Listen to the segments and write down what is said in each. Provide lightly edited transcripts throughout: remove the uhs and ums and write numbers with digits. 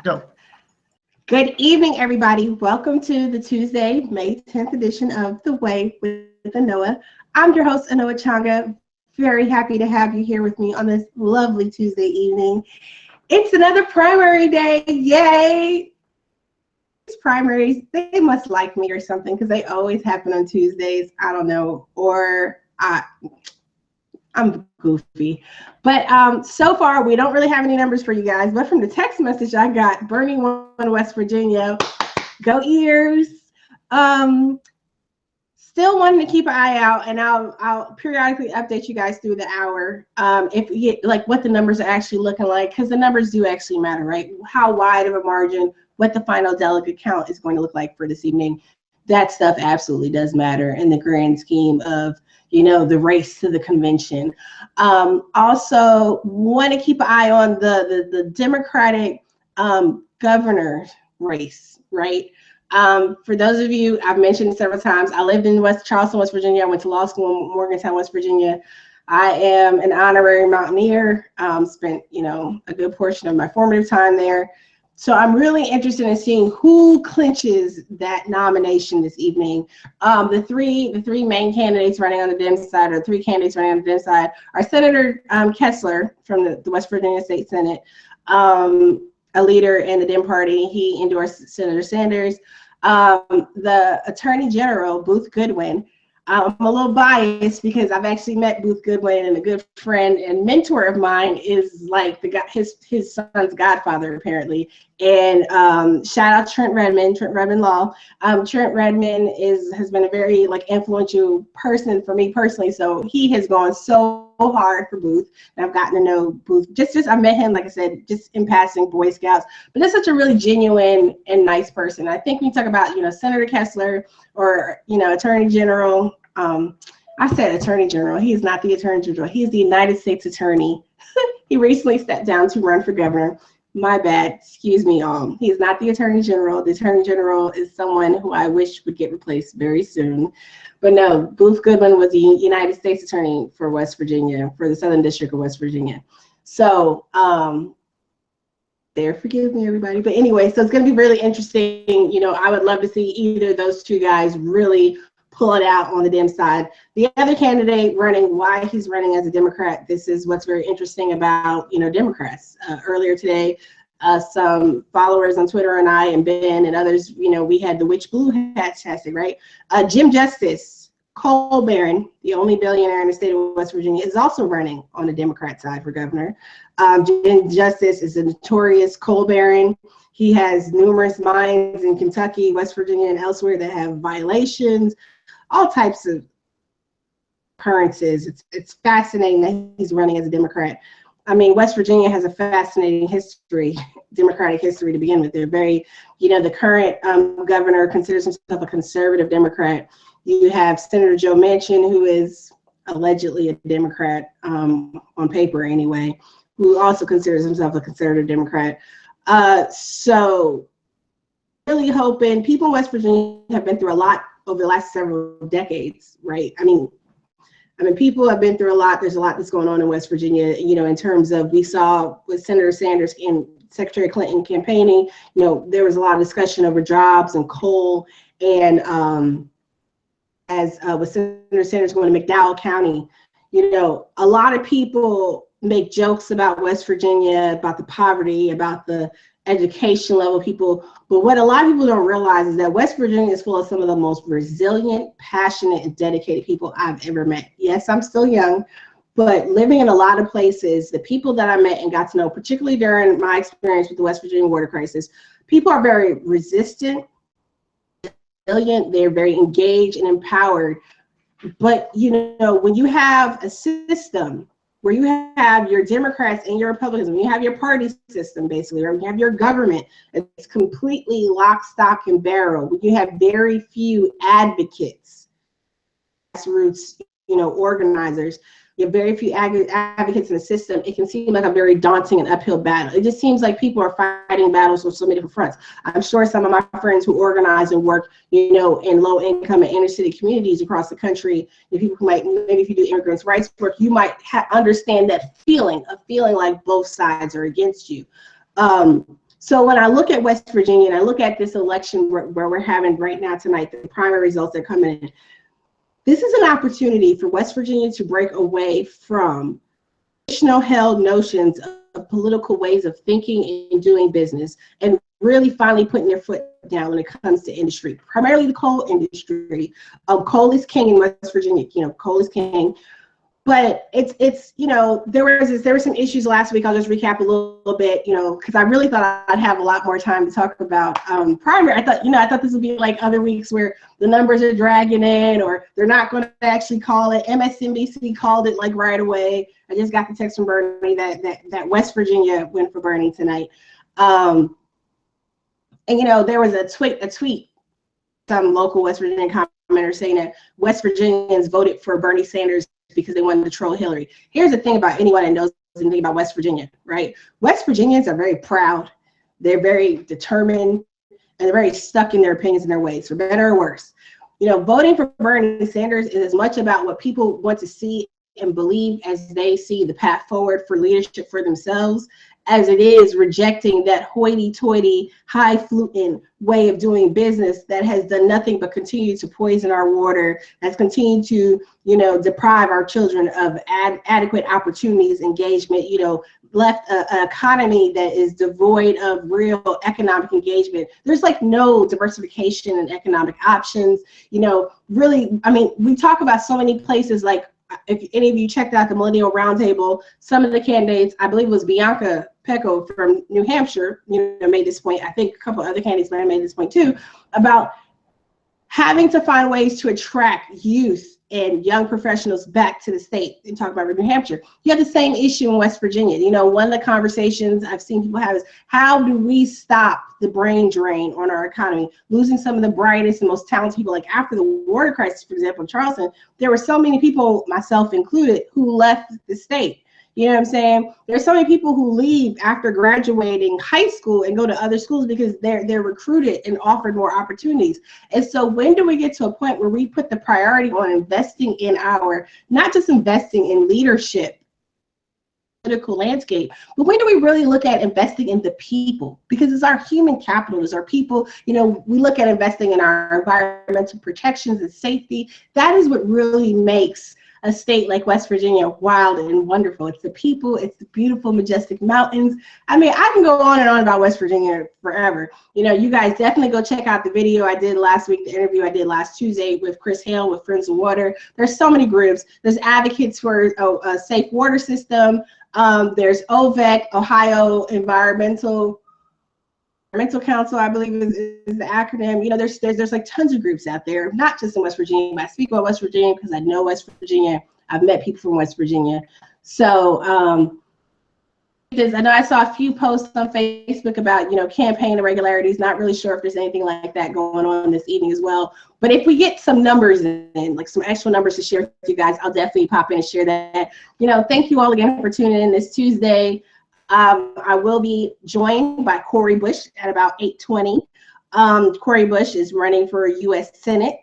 Go. Good evening, everybody. Welcome to the Tuesday, May 10th edition of The Way with Anoa. I'm your host, Anoa Changa. Very happy to have you here with me on this lovely Tuesday evening. It's another primary day. Yay! These primaries, they must like me or something because they always happen on Tuesdays. I don't know. I'm goofy. But so far, we don't really have any numbers for you guys. But from the text message I got, Bernie won West Virginia. Go Ears. Still wanting to keep an eye out, and I'll periodically update you guys through the hour if we get like what the numbers are actually looking like, because the numbers do actually matter, right? How wide of a margin, what the final delegate count is going to look like for this evening. That stuff absolutely does matter in the grand scheme of, the race to the convention. Also, want to keep an eye on the Democratic governor race, right? For those of you, I've mentioned it several times, I lived in West Charleston, West Virginia. I went to law school in Morgantown, West Virginia. I am an honorary Mountaineer, spent, a good portion of my formative time there. So I'm really interested in seeing who clinches that nomination this evening. The three main candidates running on the Dem side, or three candidates running on the Dem side, are Senator Kessler from the West Virginia State Senate, a leader in the Dem Party. He endorsed Senator Sanders. The Attorney General, Booth Goodwin. I'm a little biased because I've actually met Booth Goodwin, and a good friend and mentor of mine is like his son's godfather, apparently. And shout out Trent Redmond Law. Trent Redmond has been a very influential person for me personally. So he has gone so hard for Booth, and I've gotten to know Booth. Just I met him, like I said, just in passing, Boy Scouts. But that's such a really genuine and nice person. I think when you talk about Senator Kessler or Attorney General. I said Attorney General. He is not the Attorney General. He is the United States Attorney. He recently stepped down to run for governor. My bad. Excuse me, all. He is not the Attorney General. The Attorney General is someone who I wish would get replaced very soon. But no, Booth Goodwin was the United States Attorney for West Virginia, for the Southern District of West Virginia. So, forgive me, everybody. But anyway, so it's going to be really interesting. I would love to see either of those two guys really pull it out on the Dem side. The other candidate running, why he's running as a Democrat, this is what's very interesting about, Democrats. Earlier today, some followers on Twitter and I and Ben and others, we had the Witch Blue hashtag, right? Jim Justice, coal baron, the only billionaire in the state of West Virginia, is also running on the Democrat side for governor. Jim Justice is a notorious coal baron. He has numerous mines in Kentucky, West Virginia, and elsewhere that have violations, all types of occurrences. It's fascinating that he's running as a Democrat. I mean, West Virginia has a fascinating history, Democratic history to begin with. They're very, the current governor considers himself a conservative Democrat. You have Senator Joe Manchin, who is allegedly a Democrat, on paper anyway, who also considers himself a conservative Democrat. So really hoping, people in West Virginia have been through a lot over the last several decades, right? I mean, people have been through a lot. There's a lot that's going on in West Virginia, in terms of, we saw with Senator Sanders and Secretary Clinton campaigning, there was a lot of discussion over jobs and coal. And with Senator Sanders going to McDowell County, a lot of people make jokes about West Virginia, about the poverty, about the education level people. But what a lot of people don't realize is that West Virginia is full of some of the most resilient, passionate, and dedicated people I've ever met. Yes, I'm still young, but living in a lot of places, the people that I met and got to know, particularly during my experience with the West Virginia water crisis, people are very resistant, resilient, they're very engaged and empowered. But, when you have a system where you have your Democrats and your Republicans, when you have your party system, basically, or you have your government, it's completely lock, stock, and barrel. When you have very few advocates, grassroots, organizers, you have very few advocates in the system, it can seem like a very daunting and uphill battle. It just seems like people are fighting battles on so many different fronts. I'm sure some of my friends who organize and work, in low income and inner city communities across the country, people who might, maybe if you do immigrants' rights work, you might understand that feeling of feeling like both sides are against you. So when I look at West Virginia and I look at this election where we're having right now tonight, the primary results are coming in. This is an opportunity for West Virginia to break away from traditional held notions of political ways of thinking and doing business, and really finally putting their foot down when it comes to industry, primarily the coal industry. Coal is king in West Virginia. Coal is king. But it's there were some issues last week. I'll just recap a little bit, because I really thought I'd have a lot more time to talk about primary. I thought this would be like other weeks where the numbers are dragging in, or they're not going to actually call it. MSNBC called it like right away. I just got the text from Bernie that West Virginia went for Bernie tonight. And there was a tweet, some local West Virginia commenter saying that West Virginians voted for Bernie Sanders because they wanted to troll Hillary. Here's the thing about anyone that knows anything about West Virginia, right? West Virginians are very proud. They're very determined, and they're very stuck in their opinions and their ways, for better or worse. Voting for Bernie Sanders is as much about what people want to see and believe as they see the path forward for leadership for themselves, as it is rejecting that hoity-toity, highfalutin way of doing business that has done nothing but continue to poison our water, that's continued to, deprive our children of adequate opportunities, engagement, left an economy that is devoid of real economic engagement. There's like no diversification in economic options. Really, we talk about so many places, like if any of you checked out the Millennial Roundtable, some of the candidates, I believe it was Bianca Pecco from New Hampshire, made this point. I think a couple other candidates might have made this point too, about having to find ways to attract youth and young professionals back to the state, and talk about New Hampshire. You have the same issue in West Virginia. One of the conversations I've seen people have is, how do we stop the brain drain on our economy, losing some of the brightest and most talented people? Like after the water crisis, for example, in Charleston, there were so many people, myself included, who left the state. You know what I'm saying? There's so many people who leave after graduating high school and go to other schools because they're recruited and offered more opportunities. And so when do we get to a point where we put the priority on investing in not just investing in leadership, political landscape, but when do we really look at investing in the people? Because it's our human capital, it's our people. We look at investing in our environmental protections and safety. That is what really makes a state like West Virginia wild and wonderful. It's the people, it's the beautiful, majestic mountains. I can go on and on about West Virginia forever. You guys definitely go check out the video I did last week, the interview I did last Tuesday with Chris Hale with Friends of Water. There's so many groups. There's advocates for a safe water system. There's OVEC, Ohio Environmental Council, I believe is the acronym. There's like tons of groups out there, not just in West Virginia. But I speak about West Virginia because I know West Virginia. I've met people from West Virginia. So I know I saw a few posts on Facebook about, campaign irregularities. Not really sure if there's anything like that going on this evening as well. But if we get some numbers in, like some actual numbers to share with you guys, I'll definitely pop in and share that. Thank you all again for tuning in this Tuesday. I will be joined by Cori Bush at about 8:20. Cori Bush is running for U.S. Senate.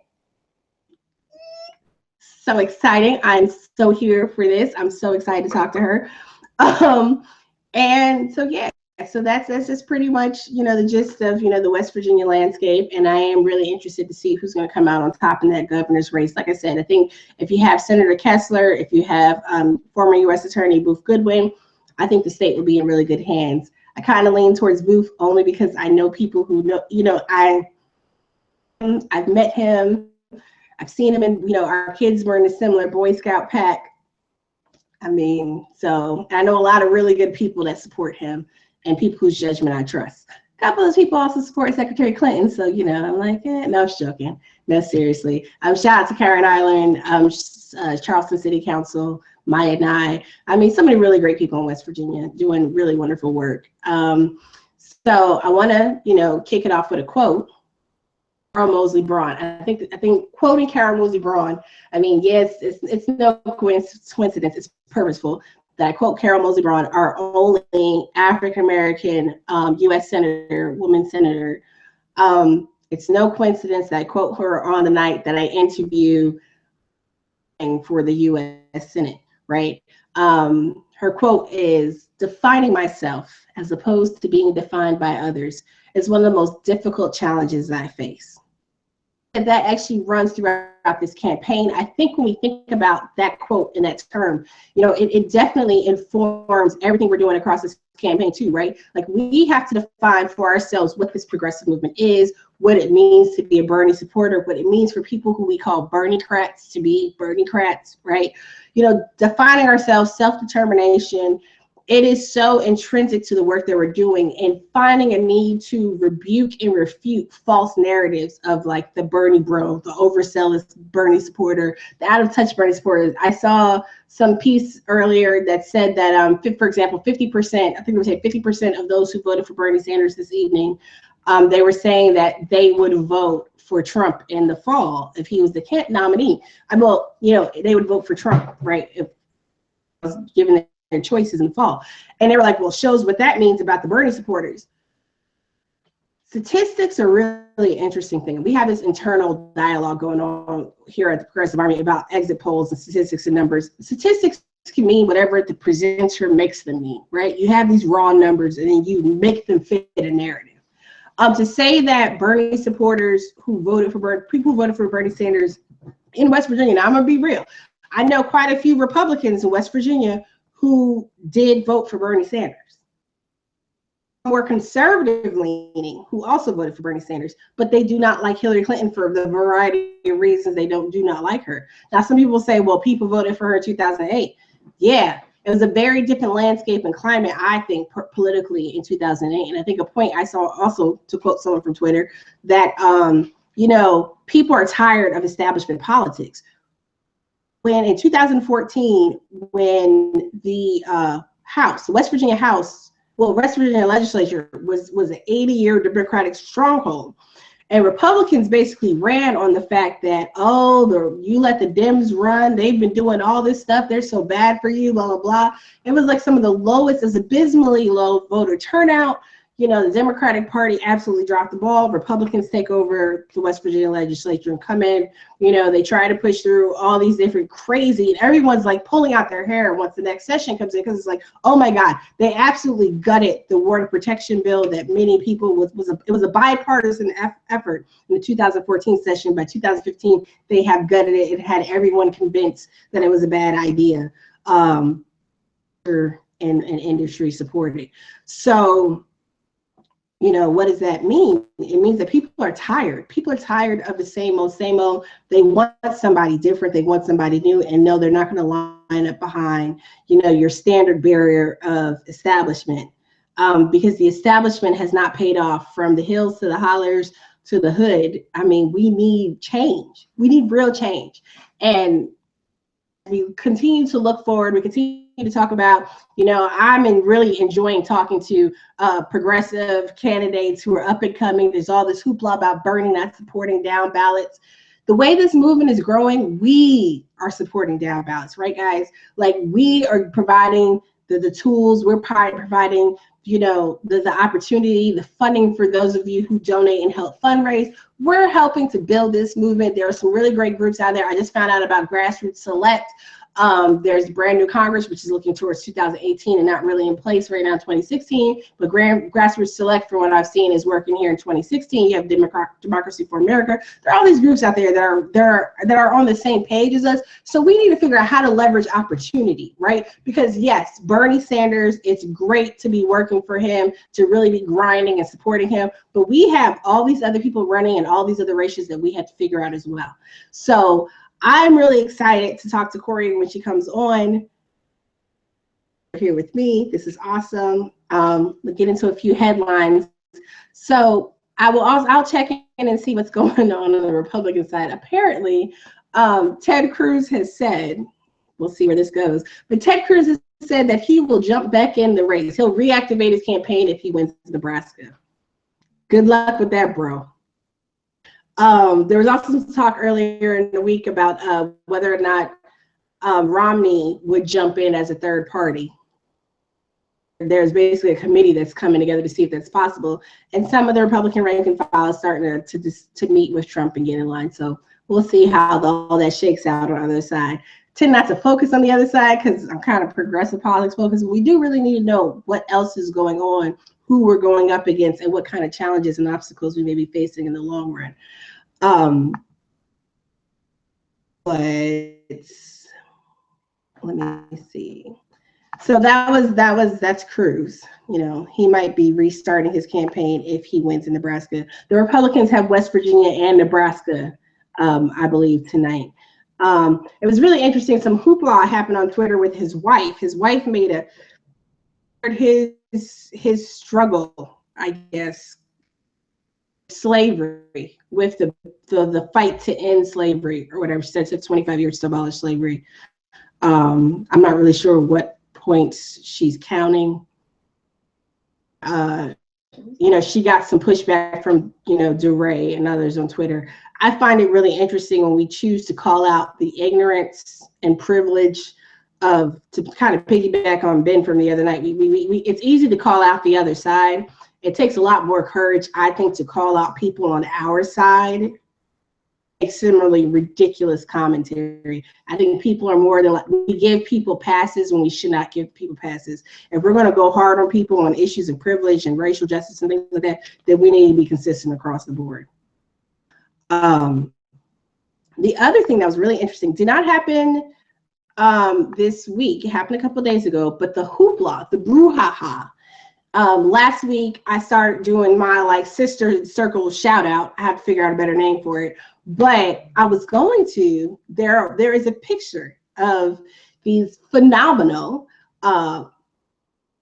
So exciting. I'm so here for this. I'm so excited to talk to her. And so, yeah, so that's just pretty much, the gist of, the West Virginia landscape. And I am really interested to see who's going to come out on top in that governor's race. Like I said, I think if you have Senator Kessler, if you have former U.S. Attorney Booth Goodwin, I think the state will be in really good hands. I kind of lean towards Booth only because I know people who know, I've met him. I've seen him in, our kids were in a similar Boy Scout pack. So I know a lot of really good people that support him and people whose judgment I trust. A couple of people also support Secretary Clinton. So, I'm like, no, I'm just joking. No, seriously. Shout out to Karen Island, Charleston City Council, Maya and I. So many really great people in West Virginia doing really wonderful work. So I want to, kick it off with a quote. Carol Moseley Braun. I think quoting Carol Moseley Braun, yes, it's no coincidence, it's purposeful that I quote Carol Moseley Braun, our only African-American U.S. Senator, woman senator. It's no coincidence that I quote her on the night that I interview for the U.S. Senate, right? her quote is, "Defining myself as opposed to being defined by others is one of the most difficult challenges I face." And that actually runs throughout this campaign. I think when we think about that quote and that term, you know, it definitely informs everything we're doing across this campaign too, right? Like, we have to define for ourselves what this progressive movement is, what it means to be a Bernie supporter, what it means for people who we call Bernie-crats to be Bernie-crats, right? You know, defining ourselves, self-determination, it is so intrinsic to the work that we're doing, and finding a need to rebuke and refute false narratives of like the Bernie bro, the overzealous Bernie supporter, the out of touch Bernie supporters. I saw some piece earlier that said that, for example, 50%, I think it was 50% of those who voted for Bernie Sanders this evening, they were saying that they would vote for Trump in the fall if he was the nominee. Well, you know, they would vote for Trump, right? If I was given their choices in the fall. And they were like, well, shows what that means about the Bernie supporters. Statistics are really interesting thing. We have this internal dialogue going on here at the Progressive Army about exit polls and statistics and numbers. Statistics can mean whatever the presenter makes them mean, right? You have these raw numbers and then you make them fit a narrative. To say that Bernie supporters who voted for people who voted for Bernie Sanders in West Virginia, now I'm gonna be real, I know quite a few Republicans in West Virginia who did vote for Bernie Sanders. More conservative leaning who also voted for Bernie Sanders, but they do not like Hillary Clinton for the variety of reasons they do not like her. Now, some people say, well, people voted for her in 2008. Yeah, it was a very different landscape and climate, I think, politically in 2008. And I think a point I saw also, to quote someone from Twitter, that, you know, people are tired of establishment politics. When in 2014, when the House, the West Virginia House, well, West Virginia legislature was an 80-year Democratic stronghold, and Republicans basically ran on the fact that, oh, you let the Dems run, they've been doing all this stuff, they're so bad for you, blah, blah, blah. It was like some of the lowest, as abysmally low voter turnout. You know, the Democratic Party absolutely dropped the ball. Republicans take over the West Virginia legislature and come in. You know, they try to push through all these different crazy, and everyone's like pulling out their hair once the next session comes in, because it's like, oh my God, they absolutely gutted the water protection bill that many people it was a bipartisan effort in the 2014 session. By 2015, they have gutted it. It had everyone convinced that it was a bad idea, and industry supported. So, you know, what does that mean? It means that people are tired. People are tired of the same old, same old. They want somebody different. They want somebody new. And no, they're not going to line up behind, you know, your standard barrier of establishment, because the establishment has not paid off from the hills to the hollers to the hood. I mean, we need change. We need real change. And we continue to look forward. We continue to talk about, you know, I'm really enjoying talking to progressive candidates who are up and coming. There's all this hoopla about Bernie not supporting down ballots. The way this movement is growing, we are supporting down ballots, right, guys? Like, we are providing the tools, we're providing, you know, the opportunity, the funding for those of you who donate and help fundraise. We're helping to build this movement. There are some really great groups out there. I just found out about Grassroots Select. There's brand new Congress, which is looking towards 2018 and not really in place right now in 2016. But Grassroots Select, from what I've seen, is working here in 2016. You have Democracy for America. There are all these groups out there that are on the same page as us. So we need to figure out how to leverage opportunity, right? Because yes, Bernie Sanders, it's great to be working for him, to really be grinding and supporting him. But we have all these other people running and all these other races that we have to figure out as well. So I'm really excited to talk to Cori when she comes on here with me. This is awesome. We'll get into a few headlines. So I'll check in and see what's going on the Republican side. Apparently, Ted Cruz has said, we'll see where this goes, but Ted Cruz has said that he will jump back in the race. He'll reactivate his campaign if he wins Nebraska. Good luck with that, bro. There was also some talk earlier in the week about whether or not Romney would jump in as a third party. There's basically a committee that's coming together to see if that's possible. And some of the Republican rank and file is starting to meet with Trump and get in line. So we'll see how all that shakes out on the other side. tend not to focus on the other side because I'm kind of progressive politics focused. We do really need to know what else is going on, who we're going up against, and what kind of challenges and obstacles we may be facing in the long run. But let me see. So that's Cruz. You know, he might be restarting his campaign if he wins in Nebraska. The Republicans have West Virginia and Nebraska, I believe, tonight. It was really interesting. Some hoopla happened on Twitter with his wife. His wife made his struggle, I guess, slavery with the fight to end slavery or whatever. She said it took 25 years to abolish slavery. I'm not really sure what points she's counting. You know, she got some pushback from, you know, DeRay and others on Twitter. I find it really interesting when we choose to call out the ignorance and privilege of, to kind of piggyback on Ben from the other night. It's easy to call out the other side. It takes a lot more courage, I think, to call out people on our side. Similarly ridiculous commentary. I think people are more than like, we give people passes when we should not give people passes. If we're going to go hard on people on issues of privilege and racial justice and things like that, then we need to be consistent across the board. The other thing that was really interesting did not happen this week. It happened a couple of days ago, but the hoopla, the brouhaha. Last week I started doing my like sister circle shout out. I have to figure out a better name for it. But I was going to, there is a picture of these phenomenal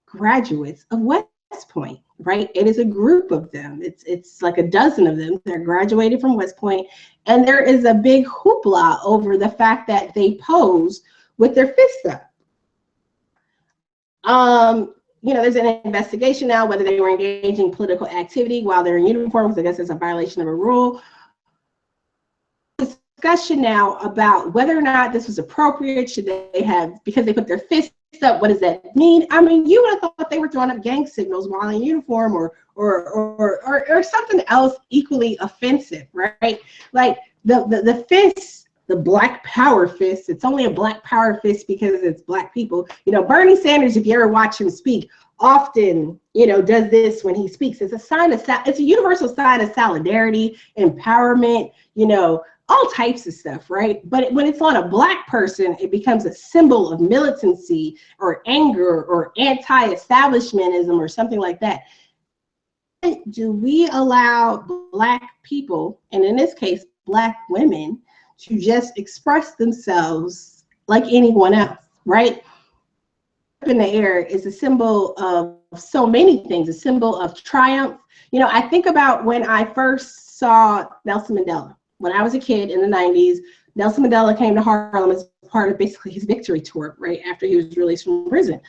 graduates of West Point, right? It is a group of them. It's like a dozen of them. They're graduated from West Point, and there is a big hoopla over the fact that they pose with their fists up. You know, there's an investigation now whether they were engaging in political activity while they're in uniform, because I guess it's a violation of a rule. Discussion now about whether or not this was appropriate. Should they have, because they put their fists up, what does that mean? I mean, you would have thought they were throwing up gang signals while in uniform, or something else equally offensive, right? Like the fists, the black power fist. It's only a black power fist because it's black people. You know, Bernie Sanders, if you ever watch him speak, often, you know, does this when he speaks. It's a sign of, it's a universal sign of solidarity, empowerment, you know, all types of stuff, right? But when it's on a black person, it becomes a symbol of militancy or anger or anti-establishmentism or something like that. Do we allow black people, and in this case, black women, to just express themselves like anyone else, right? In the air is a symbol of so many things, a symbol of triumph. You know, I think about when I first saw Nelson Mandela. When I was a kid in the 90s, Nelson Mandela came to Harlem as part of basically his victory tour, right after he was released from prison.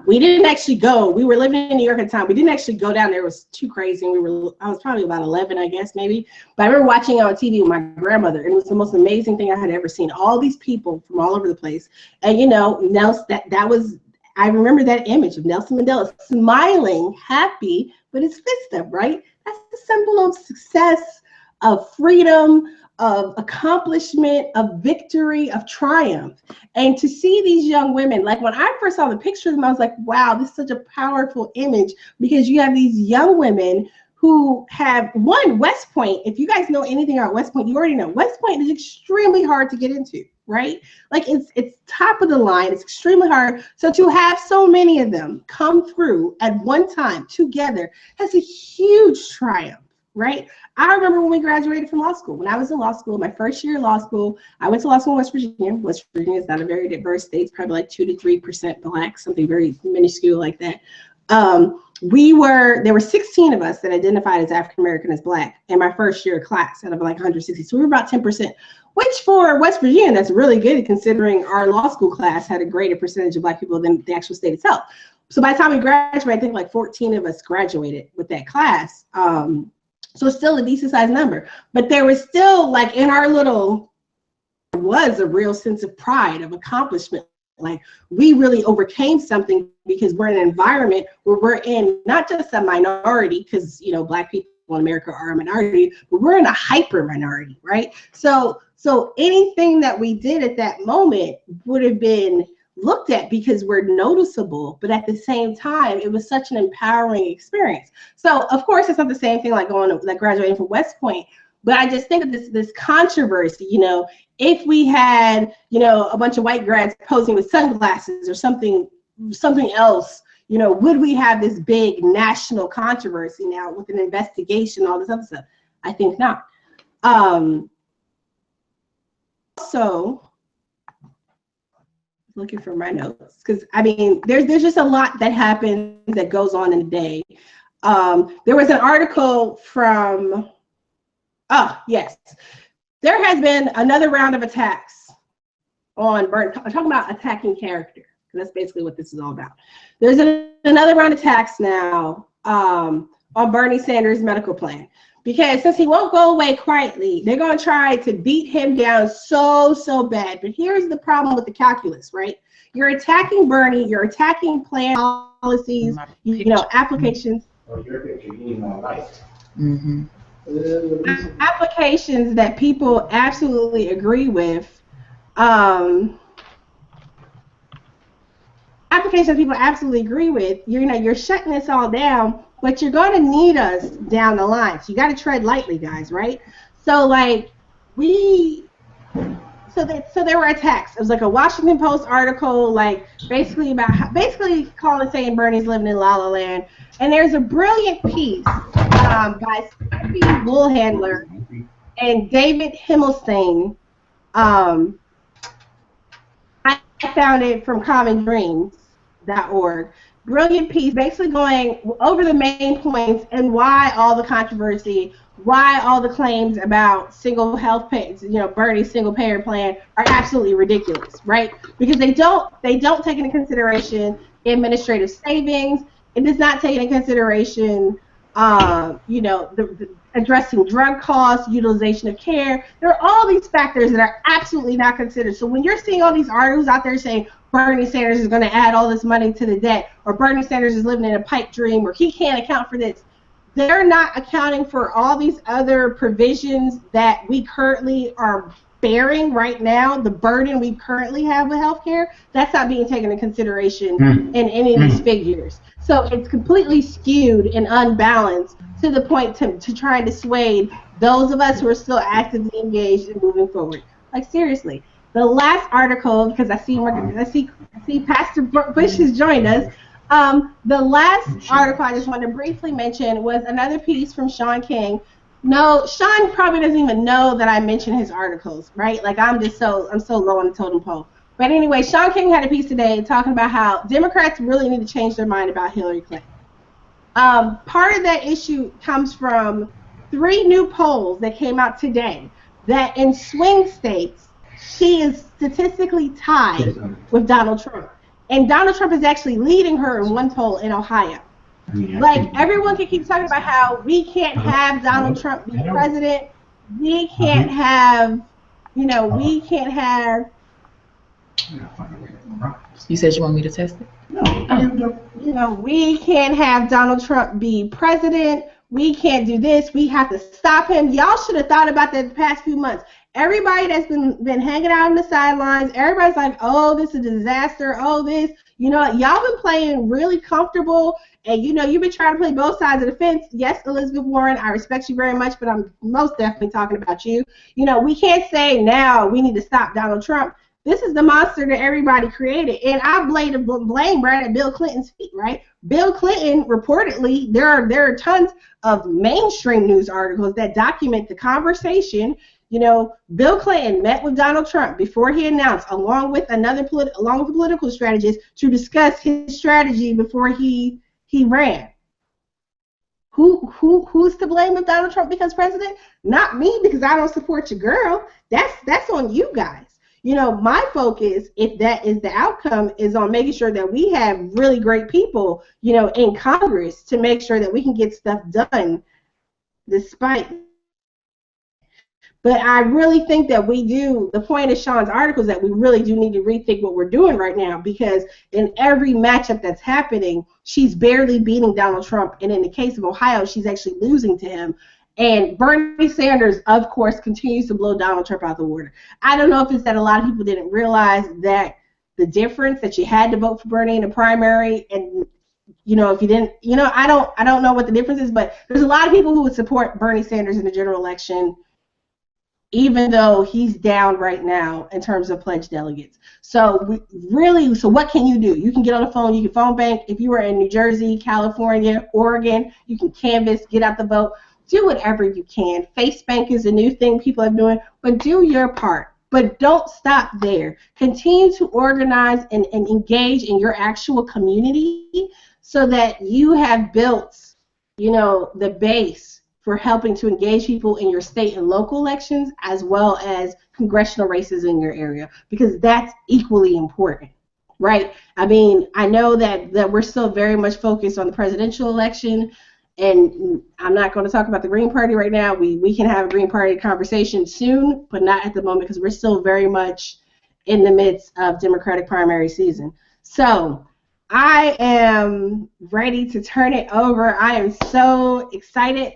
We didn't actually go. We were living in New York at the time. We didn't actually go down there. It was too crazy. And I was probably about 11, I guess, maybe. But I remember watching it on TV with my grandmother, and it was the most amazing thing I had ever seen. All these people from all over the place. And, you know, Nelson, that was, I remember that image of Nelson Mandela smiling, happy, with his fist up, right? That's the symbol of success, of freedom, of accomplishment, of victory, of triumph. And to see these young women, like when I first saw the picture of them, I was like, wow, this is such a powerful image, because you have these young women who have, one, West Point. If you guys know anything about West Point, you already know West Point is extremely hard to get into, right? Like it's top of the line, it's extremely hard. So to have so many of them come through at one time together, that's a huge triumph. Right? I remember when we graduated from law school. When I was in law school, my first year of law school, I went to law school in West Virginia. West Virginia is not a very diverse state. It's probably like 2 to 3% black, something very minuscule like that. There were 16 of us that identified as African American as black in my first year of class out of like 160. So we were about 10%, which for West Virginia, that's really good considering our law school class had a greater percentage of black people than the actual state itself. So by the time we graduated, I think like 14 of us graduated with that class. So still a decent sized number, but there was still like in our little, there was a real sense of pride, of accomplishment. Like we really overcame something because we're in an environment where we're in not just a minority, because, you know, black people in America are a minority, but we're in a hyper minority, right? So So anything that we did at that moment would have been looked at because we're noticeable, but at the same time, it was such an empowering experience. So of course, it's not the same thing like graduating from West Point, but I just think of this controversy, if we had, a bunch of white grads posing with sunglasses or something else, would we have this big national controversy now with an investigation, all this other stuff? I think not. So looking for my notes, because I mean, there's just a lot that happens that goes on in a day. There was an article from, yes, there has been another round of attacks on Bernie. I'm talking about attacking character, because that's basically what this is all about. There's another round of attacks now on Bernie Sanders' medical plan, because since he won't go away quietly, they're going to try to beat him down so bad. But here's the problem with the calculus, right? You're attacking Bernie, you're attacking plan policies, applications. Oh, your picture, you need more light. Applications that people absolutely agree with. Applications people absolutely agree with. You're shutting this all down, but you're going to need us down the line. So you got to tread lightly, guys, right? So like so there were attacks. It was like a Washington Post article, like basically saying Bernie's living in La La Land. And there's a brilliant piece by Sophie Woolhandler and David Himmelstein. I found it from commondreams.org. Brilliant piece, basically going over the main points and why all the controversy, why all the claims about single health pay, Bernie's single payer plan are absolutely ridiculous, right? Because they don't take into consideration administrative savings. It does not take into consideration, the addressing drug costs, utilization of care. There are all these factors that are absolutely not considered. So when you're seeing all these articles out there saying Bernie Sanders is going to add all this money to the debt, or Bernie Sanders is living in a pipe dream, or he can't account for this, they're not accounting for all these other provisions that we currently are bearing right now, the burden we currently have with healthcare. That's not being taken into consideration in any of these figures. So it's completely skewed and unbalanced to the point to try and dissuade those of us who are still actively engaged in moving forward. Like seriously, the last article, because I see Pastor Bush has joined us. The last article I just want to briefly mention was another piece from Sean King. No, Sean probably doesn't even know that I mentioned his articles, right? Like I'm so low on the totem pole. But anyway, Sean King had a piece today talking about how Democrats really need to change their mind about Hillary Clinton. Part of that issue comes from 3 new polls that came out today that in swing states, she is statistically tied with Donald Trump. And Donald Trump is actually leading her in one poll in Ohio. Like, everyone can keep talking about how we can't have Donald Trump be president. We can't have, we can't have. You said you want me to test it? No. We can't have Donald Trump be president. We can't do this. We have to stop him. Y'all should have thought about that the past few months. Everybody that's been hanging out on the sidelines, everybody's like, oh, this is a disaster. Oh, this. Y'all been playing really comfortable, and you've been trying to play both sides of the fence. Yes, Elizabeth Warren, I respect you very much, but I'm most definitely talking about you. We can't say now we need to stop Donald Trump. This is the monster that everybody created, and I blame right at Bill Clinton's feet, right? Bill Clinton, reportedly, there are tons of mainstream news articles that document the conversation. Bill Clinton met with Donald Trump before he announced, along with the political strategist, to discuss his strategy before he ran. Who's to blame if Donald Trump becomes president? Not me, because I don't support your girl. That's on you guys. My focus, if that is the outcome, is on making sure that we have really great people, in Congress to make sure that we can get stuff done despite. But I really think that we do, the point of Sean's article is that we really do need to rethink what we're doing right now, because in every matchup that's happening, she's barely beating Donald Trump, and in the case of Ohio, she's actually losing to him. And Bernie Sanders, of course, continues to blow Donald Trump out the water. I don't know if it's that a lot of people didn't realize that the difference that you had to vote for Bernie in the primary, and if you didn't, I don't know what the difference is, but there's a lot of people who would support Bernie Sanders in the general election, even though he's down right now in terms of pledged delegates. So what can you do? You can get on the phone, you can phone bank. If you are in New Jersey, California, Oregon, you can canvass, get out the vote, do whatever you can. Face bank is a new thing people are doing, but do your part. But don't stop there. Continue to organize and engage in your actual community so that you have built, the base for helping to engage people in your state and local elections as well as congressional races in your area, because that's equally important, right? I mean, I know that we're still very much focused on the presidential election, and I'm not going to talk about the Green Party right now. We can have a Green Party conversation soon, but not at the moment because we're still very much in the midst of Democratic primary season. So I am ready to turn it over. I am so excited.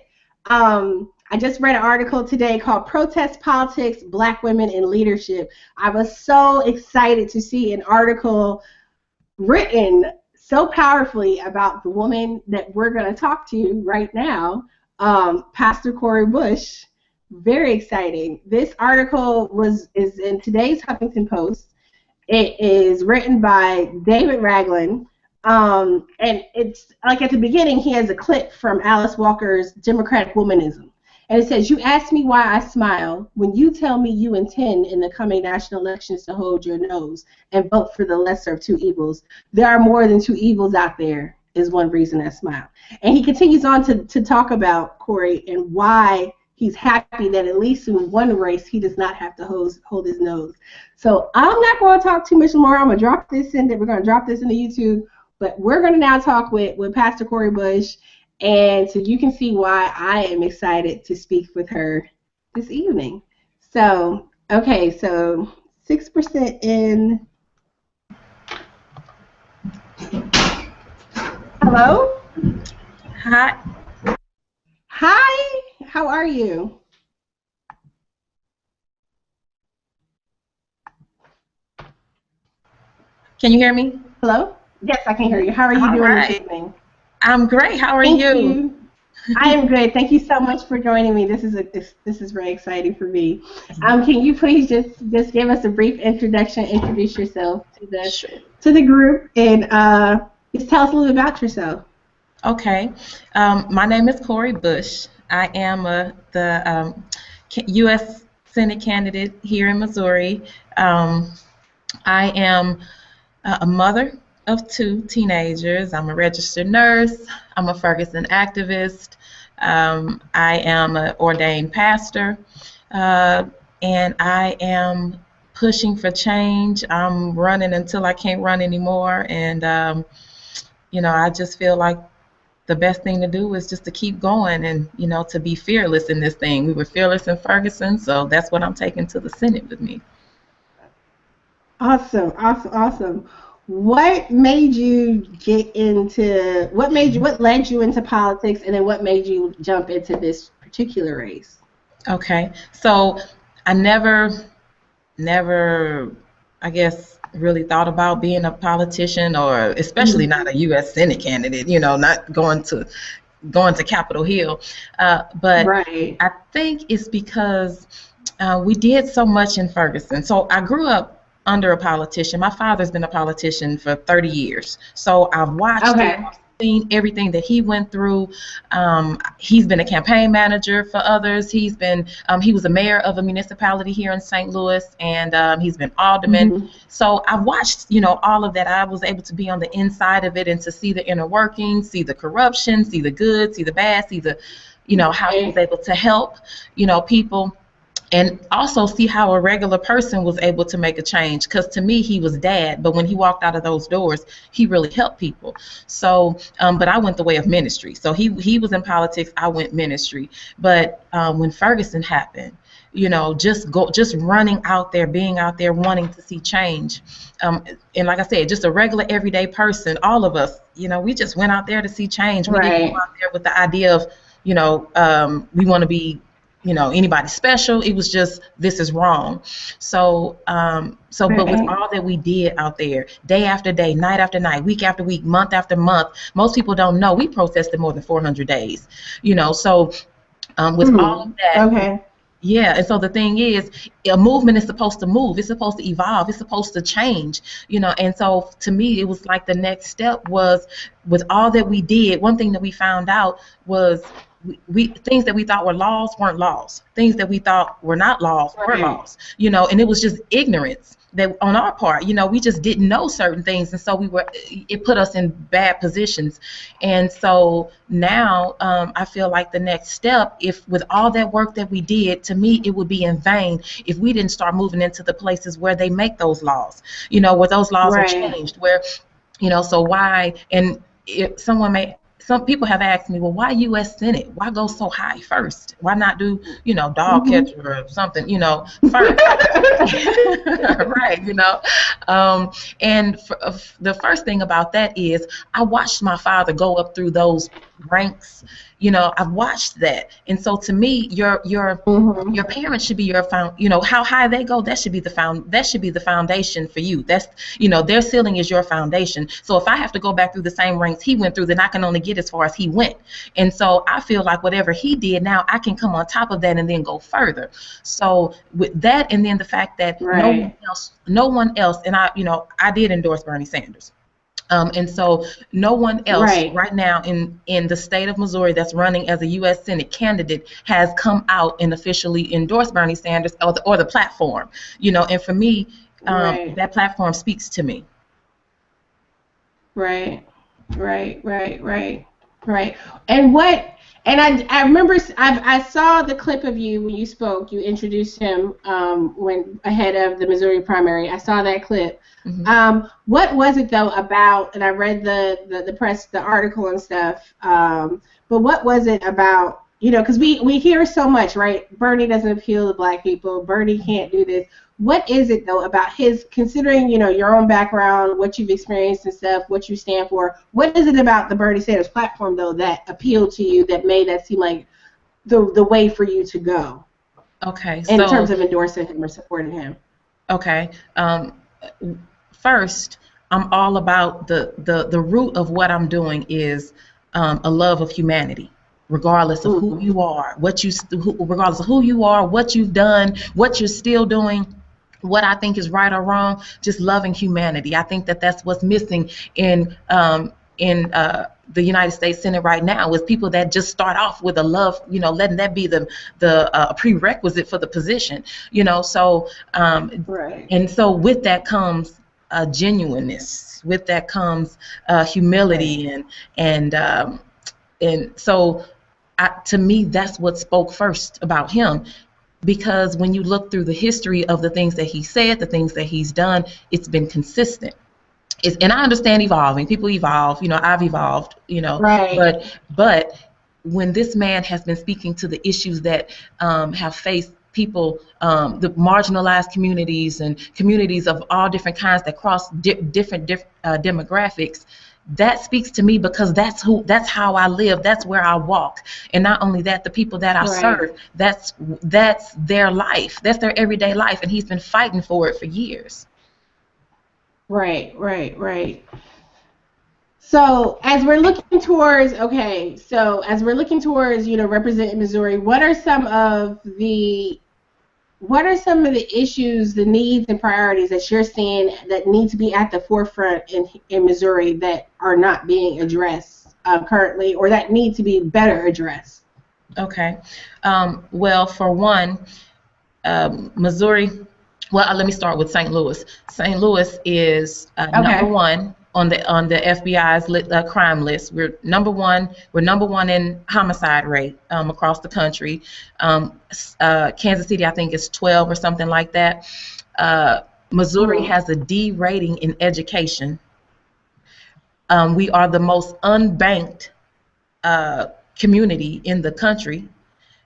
I just read an article today called Protest Politics, Black Women in Leadership. I was so excited to see an article written so powerfully about the woman that we're going to talk to right now, Pastor Cori Bush. Very exciting. This article is in today's Huffington Post. It is written by David Ragland. And it's like at the beginning, he has a clip from Alice Walker's Democratic Womanism. And it says, "You ask me why I smile when you tell me you intend in the coming national elections to hold your nose and vote for the lesser of two evils. There are more than two evils out there is one reason I smile." And he continues on to talk about Cori and why he's happy that at least in one race he does not have to hold his nose. So I'm not going to talk too much more. I'm going to drop this in. We're going to drop this into YouTube. But we're going to now talk with Pastor Cori Bush, and so you can see why I am excited to speak with her this evening. So, okay, so 6% in. Hello? Hi. Hi, how are you? Can you hear me? Hello? Yes, I can hear you. How are you doing this evening? I'm great. How are Thank you? you. I am good. Thank you so much for joining me. This is very exciting for me. Can you please just give us a brief introduction, introduce yourself to the group, and just tell us a little bit about yourself. Okay. My name is Cori Bush. I am the U.S. Senate candidate here in Missouri. I am a mother of two teenagers. I'm a registered nurse. I'm a Ferguson activist. I am an ordained pastor, and I am pushing for change. I'm running until I can't run anymore, and I just feel like the best thing to do is just to keep going and to be fearless in this thing. We were fearless in Ferguson, so that's what I'm taking to the Senate with me. Awesome. What led you into politics, and then what made you jump into this particular race? Okay, so I never, I guess, really thought about being a politician, or especially not a U.S. Senate candidate, not going to Capitol Hill. But right. I think it's because we did so much in Ferguson. So I grew up under a politician. My father's been a politician for 30 years. So I've watched it, I've seen everything that he went through. He's been a campaign manager for others. He was a mayor of a municipality here in St. Louis, and he's been alderman. Mm-hmm. So I've watched, all of that. I was able to be on the inside of it and to see the inner workings, see the corruption, see the good, see the bad, see the, how he was able to help, people. And also see how a regular person was able to make a change. Because to me, he was dad, but when he walked out of those doors, he really helped people. So, but I went the way of ministry. So he was in politics, I went ministry. But when Ferguson happened, just running out there, being out there, wanting to see change. And like I said, just a regular everyday person, all of us, we just went out there to see change. We didn't go out there with the idea of we want to be, anybody special. It was just, this is wrong. So, but with all that we did out there, day after day, night after night, week after week, month after month, most people don't know we protested more than 400 days, so with all of that. Yeah, and so the thing is, a movement is supposed to move. It's supposed to evolve. It's supposed to change, And so to me, it was like the next step was, with all that we did, one thing that we found out was we things that we thought were laws weren't laws. Things that we thought were not laws were laws, and it was just ignorance that on our part, we just didn't know certain things, and so it put us in bad positions. And so now I feel like the next step, if with all that work that we did, to me it would be in vain if we didn't start moving into the places where they make those laws, where those laws are changed, where, so why, and if some people have asked me, well, why U.S. Senate? Why go so high first? Why not do, dog catcher or something, first? Right, and the first thing about that is I watched my father go up through those ranks. I've watched that, and so to me, your parents should be your how high they go. That should be the foundation for you. That's their ceiling is your foundation. So if I have to go back through the same ranks he went through, then I can only get as far as he went. And so I feel like whatever he did, now I can come on top of that and then go further. So with that, and then the fact that no one else, and I did endorse Bernie Sanders. And so no one else right now in the state of Missouri that's running as a U.S. Senate candidate has come out and officially endorsed Bernie Sanders or the platform, and for me, that platform speaks to me. Right. And I remember I saw the clip of you when you spoke. You introduced him when ahead of the Missouri primary. I saw that clip. Mm-hmm. What was it though about? And I read the article and stuff. But what was it about? Because we hear so much, right? Bernie doesn't appeal to black people. Bernie can't do this. What is it though about his, considering your own background, what you've experienced and stuff, what you stand for? What is it about the Bernie Sanders platform though that appealed to you, that made that seem like the way for you to go? Okay. In terms of endorsing him or supporting him. Okay. First, I'm all about the root of what I'm doing is a love of humanity. Regardless of who you are, regardless of who you are, what you've done, what you're still doing, what I think is right or wrong, just loving humanity. I think that that's what's missing in the United States Senate right now, is people that just start off with a love, letting that be the prerequisite for the position, So and so with that comes genuineness. With that comes humility and so. To me, that's what spoke first about him, because when you look through the history of the things that he said, the things that he's done, it's been consistent. And I understand evolving. People evolve. I've evolved. But when this man has been speaking to the issues that have faced people, the marginalized communities and communities of all different kinds that cross different demographics. That speaks to me, because that's how I live. That's where I walk. And not only that, the people that I serve, that's their life. That's their everyday life. And he's been fighting for it for years. Right. So as we're looking towards, representing Missouri, what are some of the issues, the needs and priorities that you're seeing that need to be at the forefront in Missouri that are not being addressed currently, or that need to be better addressed? Okay. Well, for one, Missouri, let me start with St. Louis. St. Louis is number one on the FBI's crime list. We're number one in homicide rate across the country. Kansas City, I think, is 12 or something like that. Missouri has a D rating in education. We are the most unbanked community in the country.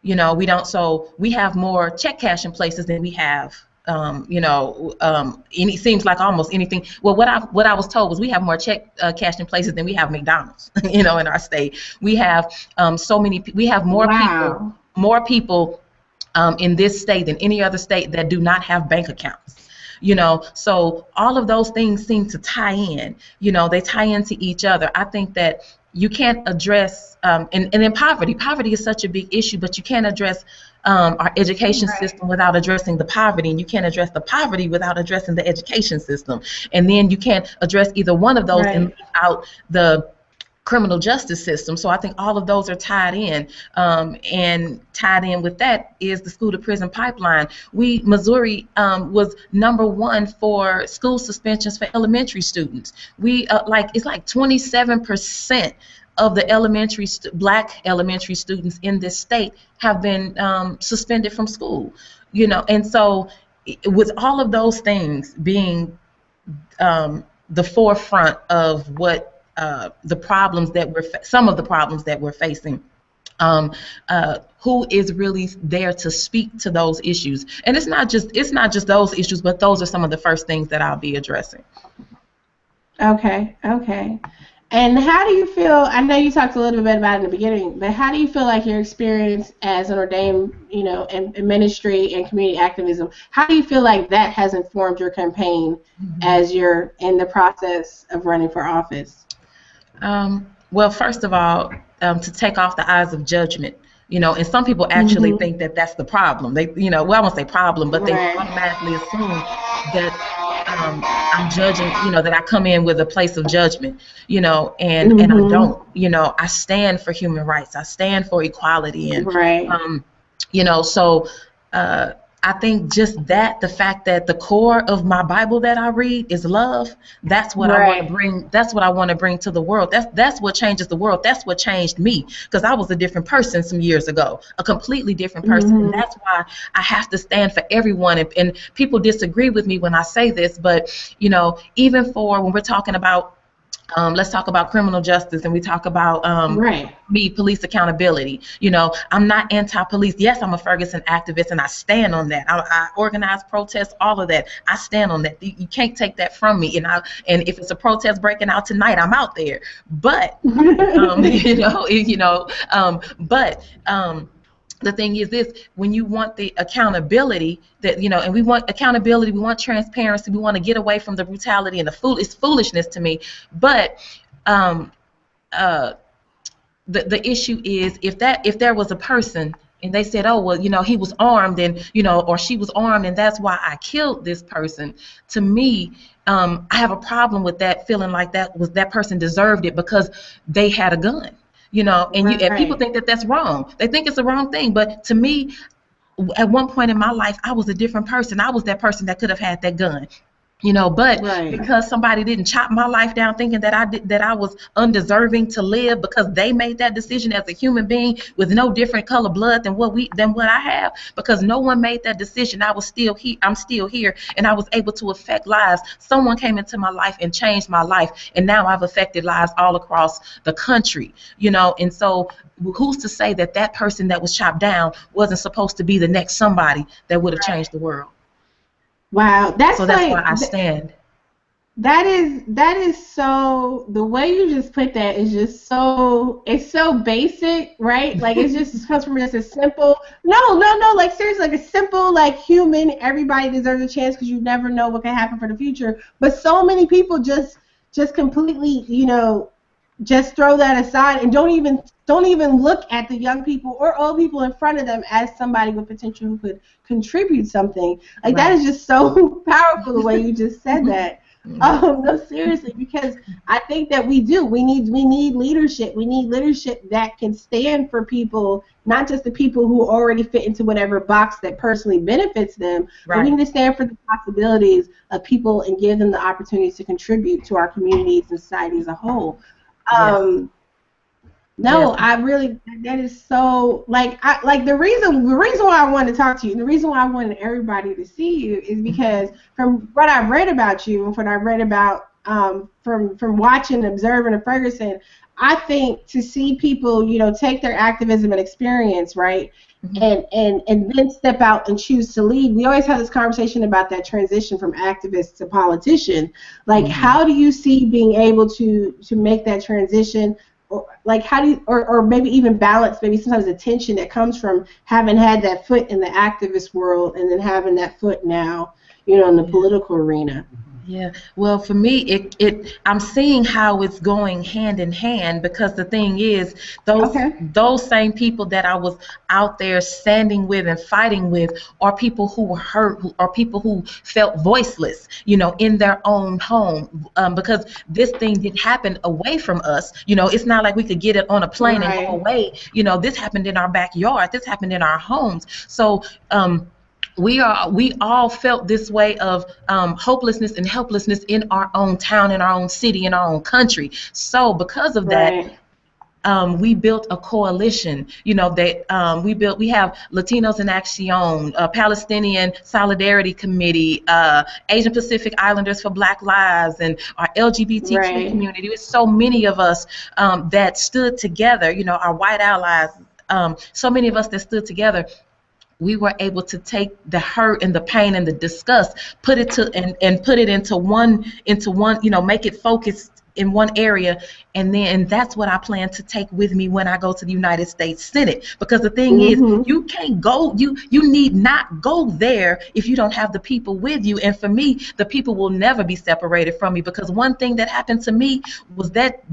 We have more check cashing places than we have It seems like almost anything. Well, what I was told was we have more check cashing places than we have McDonald's, in our state. We have we have Wow. more people in this state than any other state that do not have bank accounts. So all of those things seem to tie in. They tie into each other. I think that you can't address and then poverty is such a big issue, but you can't address our education system without addressing the poverty, and you can't address the poverty without addressing the education system, and then you can't address either one of those and leave out the criminal justice system. So I think all of those are tied in, and tied in with that is the school to prison pipeline. Missouri was #1 for school suspensions for elementary students. It's like 27% of the black elementary students in this state have been suspended from school. And so with all of those things being the forefront of what some of the problems that we're facing, who is really there to speak to those issues? And it's not just those issues, but those are some of the first things that I'll be addressing. Okay. And how do you feel? I know you talked a little bit about it in the beginning, but how do you feel like your experience as an ordained, in ministry and community activism, how do you feel like that has informed your campaign as you're in the process of running for office? Well, first of all, to take off the eyes of judgment, and some people actually think that that's the problem. They, I won't say problem, but they automatically assume that I'm judging, that I come in with a place of judgment, and I don't. I stand for human rights. I stand for equality, and so I think just the fact that the core of my Bible that I read is love. That's what I want to bring. That's what I want to bring to the world. That's what changes the world. That's what changed me, because I was a different person some years ago, a completely different person. And that's why I have to stand for everyone. And people disagree with me when I say this, but even when we're talking about let's talk about criminal justice, and we talk about police accountability. I'm not anti-police. Yes, I'm a Ferguson activist, and I stand on that. I organize protests, all of that. I stand on that. You can't take that from me. And if it's a protest breaking out tonight, I'm out there. But the thing is this: when you want the accountability and we want accountability, we want transparency, we want to get away from the brutality and it's foolishness to me. But the issue is if there was a person and they said, oh, well, he was armed and, or she was armed and that's why I killed this person. To me, I have a problem with that, feeling like that person deserved it because they had a gun. And people think that that's wrong. They think it's the wrong thing. But to me, at one point in my life, I was a different person. I was that person that could have had that gun. But because somebody didn't chop my life down thinking that I was undeserving to live, because they made that decision as a human being with no different color blood than what I have, because no one made that decision, I'm still here, and I was able to affect lives. Someone came into my life and changed my life, and now I've affected lives all across the country, and so who's to say that person that was chopped down wasn't supposed to be the next somebody that would have changed the world? Wow, that's why I stand. That is so, the way you just put that is just so, it's so basic, right? Like it comes from just a simple, no, like seriously, like a simple, like human, everybody deserves a chance because you never know what can happen for the future. But so many people just completely, just throw that aside and don't even look at the young people or old people in front of them as somebody with potential who could contribute something. Like that is just so powerful the way you just said that. No, seriously, because I think that we need leadership. We need leadership that can stand for people, not just the people who already fit into whatever box that personally benefits them. But we need to stand for the possibilities of people and give them the opportunities to contribute to our communities and society as a whole. I really, that is so, the reason why I wanted to talk to you, and the reason why I wanted everybody to see you is because from what I've read about you and what I read about from watching and observing in Ferguson, I think to see people, take their activism and experience, right, and then step out and choose to lead. We always have this conversation about that transition from activist to politician. Like, how do you see being able to make that transition? Or, like, how do you, or maybe even balance maybe sometimes the tension that comes from having had that foot in the activist world and then having that foot now, in the political arena? Yeah, well, for me, I'm seeing how it's going hand in hand, because the thing is, those same people that I was out there standing with and fighting with are people who were hurt, are people who felt voiceless, in their own home, because this thing didn't happen away from us. It's not like we could get it on a plane and go away. This happened in our backyard. This happened in our homes. So, we all felt this way of hopelessness and helplessness in our own town, in our own city, in our own country. So because of that, we built a coalition. We have Latinos in Action, Palestinian Solidarity Committee, Asian Pacific Islanders for Black Lives, and our LGBTQ community. There's so many of us that stood together. Our white allies. So many of us that stood together. We were able to take the hurt and the pain and the disgust, put it into one, make it focused in one area, and that's what I plan to take with me when I go to the United States Senate. Because the thing is, you can't go, you need not go there if you don't have the people with you. And for me, the people will never be separated from me, because one thing that happened to me was that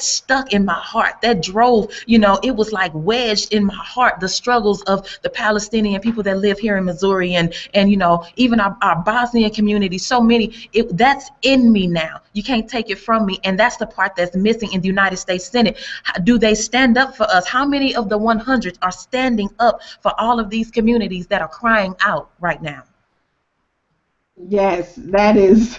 stuck in my heart. That drove, it was like wedged in my heart, the struggles of the Palestinian people that live here in Missouri, and even our Bosnian community, so many, that's in me now. You can't take it from me. And that's the part that's missing in the United States Senate. Do they stand up for us? How many of the 100 are standing up for all of these communities that are crying out right now? Yes, that is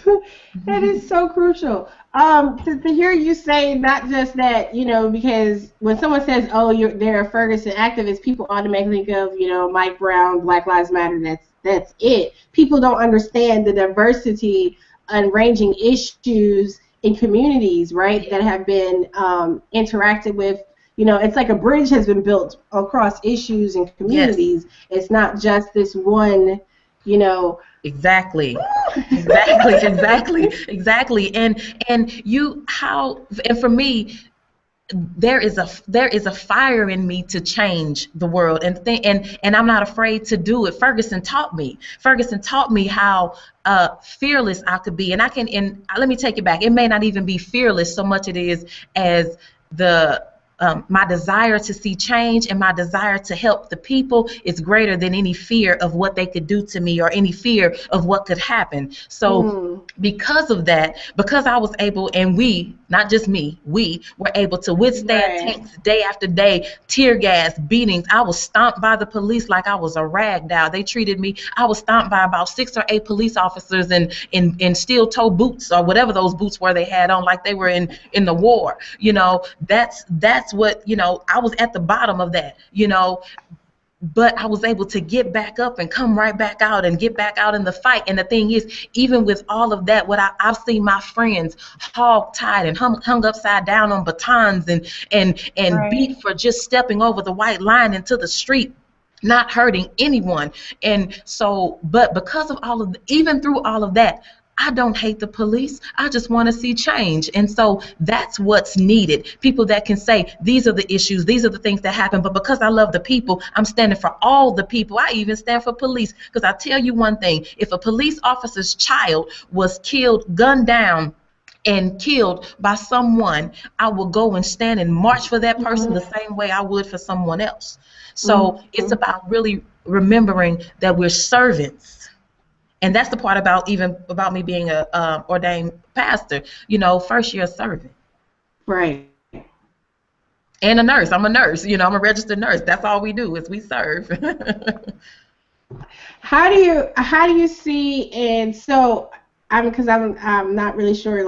so crucial. To hear you say not just that, because when someone says, "Oh, they're a Ferguson activist," people automatically think of, Mike Brown, Black Lives Matter. That's it. People don't understand the diversity and ranging issues in communities, right, that have been interacted with. It's like a bridge has been built across issues and communities. Yes. It's not just this one, Exactly. And for me, there is a fire in me to change the world, and I'm not afraid to do it. Ferguson taught me how fearless I could be, and let me take it back. It may not even be fearless so much it is as my desire to see change and my desire to help the people is greater than any fear of what they could do to me or any fear of what could happen. So because of that, because I was able, and we, not just me, we were able to withstand tanks day after day, tear gas, beatings. I was stomped by the police like I was a rag doll. They treated me, I was stomped by about 6 or 8 police officers in steel toe boots or whatever those boots were they had on, like they were in the war. That's what, I was at the bottom of that, but I was able to get back up and come right back out and get back out in the fight. And the thing is, even with all of that, I've seen my friends hog-tied and hung upside down on batons and beat for just stepping over the white line into the street, not hurting anyone. And so, but because of even through all of that, I don't hate the police. I just want to see change. And so that's what's needed. People that can say, these are the issues, these are the things that happen, but because I love the people, I'm standing for all the people. I even stand for police, because I tell you one thing, if a police officer's child was killed, gunned down, and killed by someone, I will go and stand and march for that person the same way I would for someone else. So it's about really remembering that we're servants. And that's the part about me being a ordained pastor. First you're a servant. Right. And a nurse. I'm a nurse. I'm a registered nurse. That's all we do is we serve. How do you see, and so because I'm not really sure is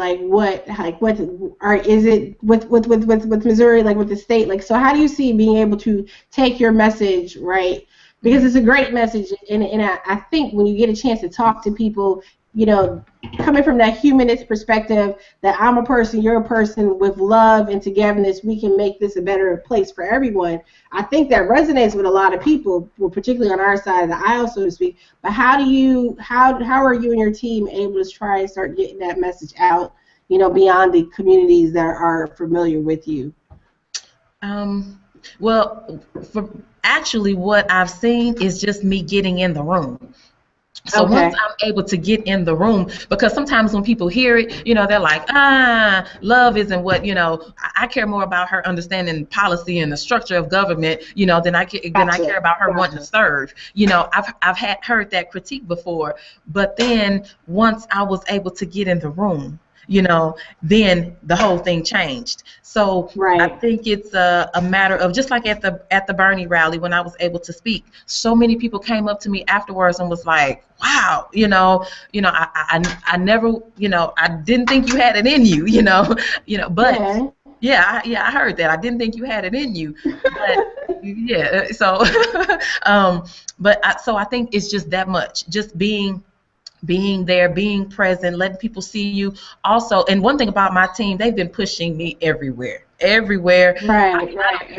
it with Missouri, like with the state, so how do you see being able to take your message, right? Because it's a great message, and I think when you get a chance to talk to people you know, coming from that humanist perspective, that I'm a person, you're a person, with love and togetherness, we can make this a better place for everyone. I think that resonates with a lot of people, well, particularly on our side of the aisle, so to speak. But how are you and your team able to try and start getting that message out, you know, beyond the communities that are familiar with you? Well, actually, what I've seen is just me getting in the room. So once I'm able to get in the room, because sometimes when people hear it, you know, they're like, love isn't what, you know, I care more about her understanding policy and the structure of government, you know, than I care about her wanting to serve. You know, I've heard that critique before, but then once I was able to get in the room, you know, then the whole thing changed. So I think it's a matter of, just like at the Bernie rally when I was able to speak, so many people came up to me afterwards and was like, wow, I never, I didn't think you had it in you, but yeah, I heard that. I didn't think you had it in you, but yeah. So, so I think it's just that much, just being there, being present, letting people see you. Also, and one thing about my team, they've been pushing me everywhere. I don't care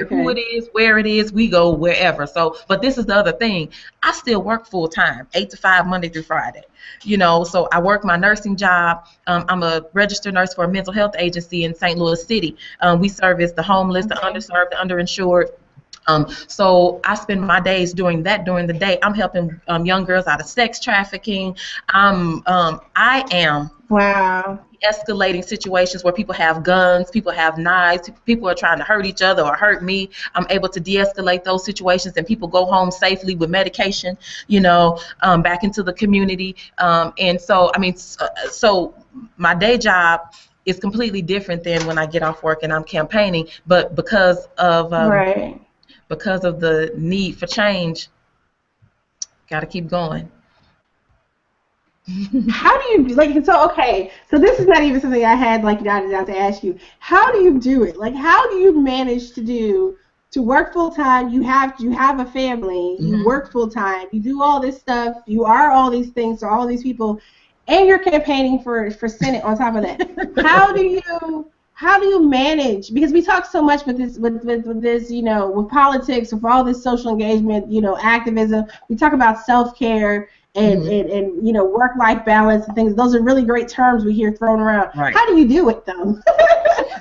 who it is, where it is, we go wherever. So, but this is the other thing. I still work full time, 8 to 5, Monday through Friday. So I work my nursing job. I'm a registered nurse for a mental health agency in St. Louis City. We service the homeless, the underserved, the underinsured. So I spend my days doing that during the day. I'm helping young girls out of sex trafficking. I am escalating situations where people have guns, people have knives, people are trying to hurt each other or hurt me. I'm able to de-escalate those situations, and people go home safely with medication, back into the community. And so, so my day job is completely different than when I get off work and I'm campaigning, but because of the need for change, got to keep going. How do you so this is not even something I had jotted to ask you. How do you do it? Like, how do you manage to work full time? You have a family, you work full time, you do all this stuff, you are all these things to all these people, and you're campaigning for Senate on top of that. How do you manage? Because we talk so much with this, with politics, with all this social engagement, activism. We talk about self-care and work-life balance and things. Those are really great terms we hear thrown around. Right. How do you do it, though?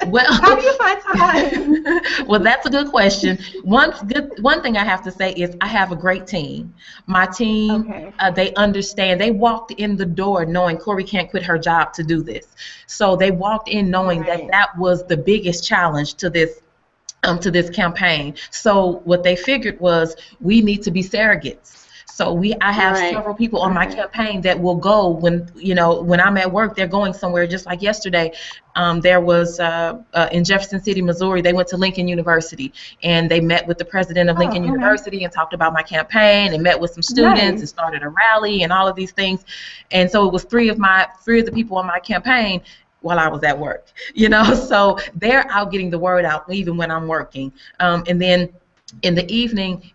Well, how do you find time? Well, that's a good question. One thing I have to say is I have a great team. My team, they understand. They walked in the door knowing Cori can't quit her job to do this. So they walked in knowing that was the biggest challenge to this campaign. So what they figured was, we need to be surrogates. So I have several people on my campaign that will go when I'm at work, they're going somewhere. Just like yesterday, there was in Jefferson City, Missouri, they went to Lincoln University and they met with the president of Lincoln University and talked about my campaign and met with some students and started a rally and all of these things. And so it was three of the people on my campaign while I was at work, so they're out getting the word out even when I'm working. And then in the evening,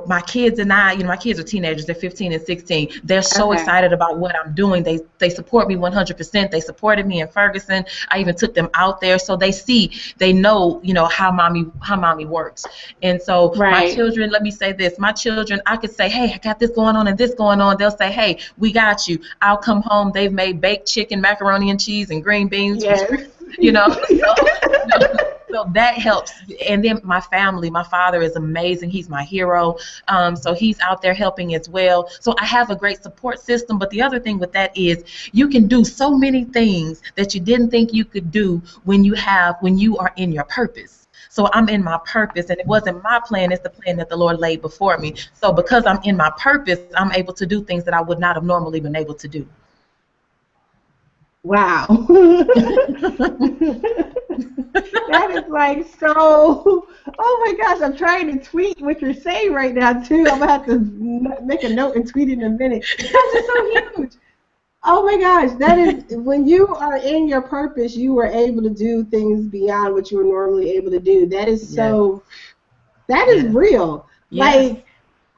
my kids and my kids are teenagers, they're 15 and 16. They're so excited about what I'm doing. They support me 100%. They supported me in Ferguson. I even took them out there. So they know, how mommy works. And so my children, let me say this, my children, I could say, hey, I got this going on and this going on. They'll say, hey, we got you. I'll come home. They've made baked chicken, macaroni and cheese, and green beans. So that helps. And then my family, my father is amazing. He's my hero. So he's out there helping as well. So I have a great support system. But the other thing with that is you can do so many things that you didn't think you could do when you are in your purpose. So I'm in my purpose, and it wasn't my plan, it's the plan that the Lord laid before me. So because I'm in my purpose, I'm able to do things that I would not have normally been able to do. Wow. That is like so, oh my gosh, I'm trying to tweet what you're saying right now too. I'm about to make a note and tweet it in a minute. That's just so huge. Oh my gosh, that is, when you are in your purpose, you are able to do things beyond what you were normally able to do. That is so, that is real. Yes. Like,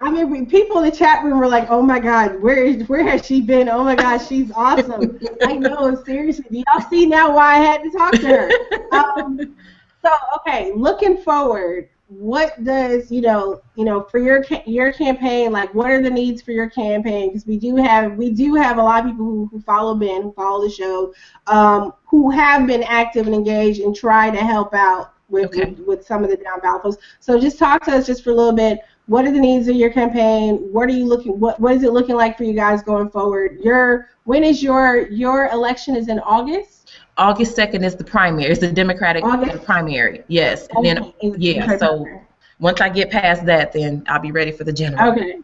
I mean, people in the chat room were like, "Oh my God, where has she been? Oh my God, she's awesome." I know, seriously. Do y'all see now why I had to talk to her? So, okay, looking forward, what does for your campaign? Like, what are the needs for your campaign? Because we do have a lot of people who follow Ben, who follow the show, who have been active and engaged and try to help out with some of the down ballot folks. So, just talk to us just for a little bit. What are the needs of your campaign? What are you looking? What is it looking like for you guys going forward? When is your election? Is in August? August 2nd is the primary. It's the Democratic primary. Yes, and then So once I get past that, then I'll be ready for the general. Okay.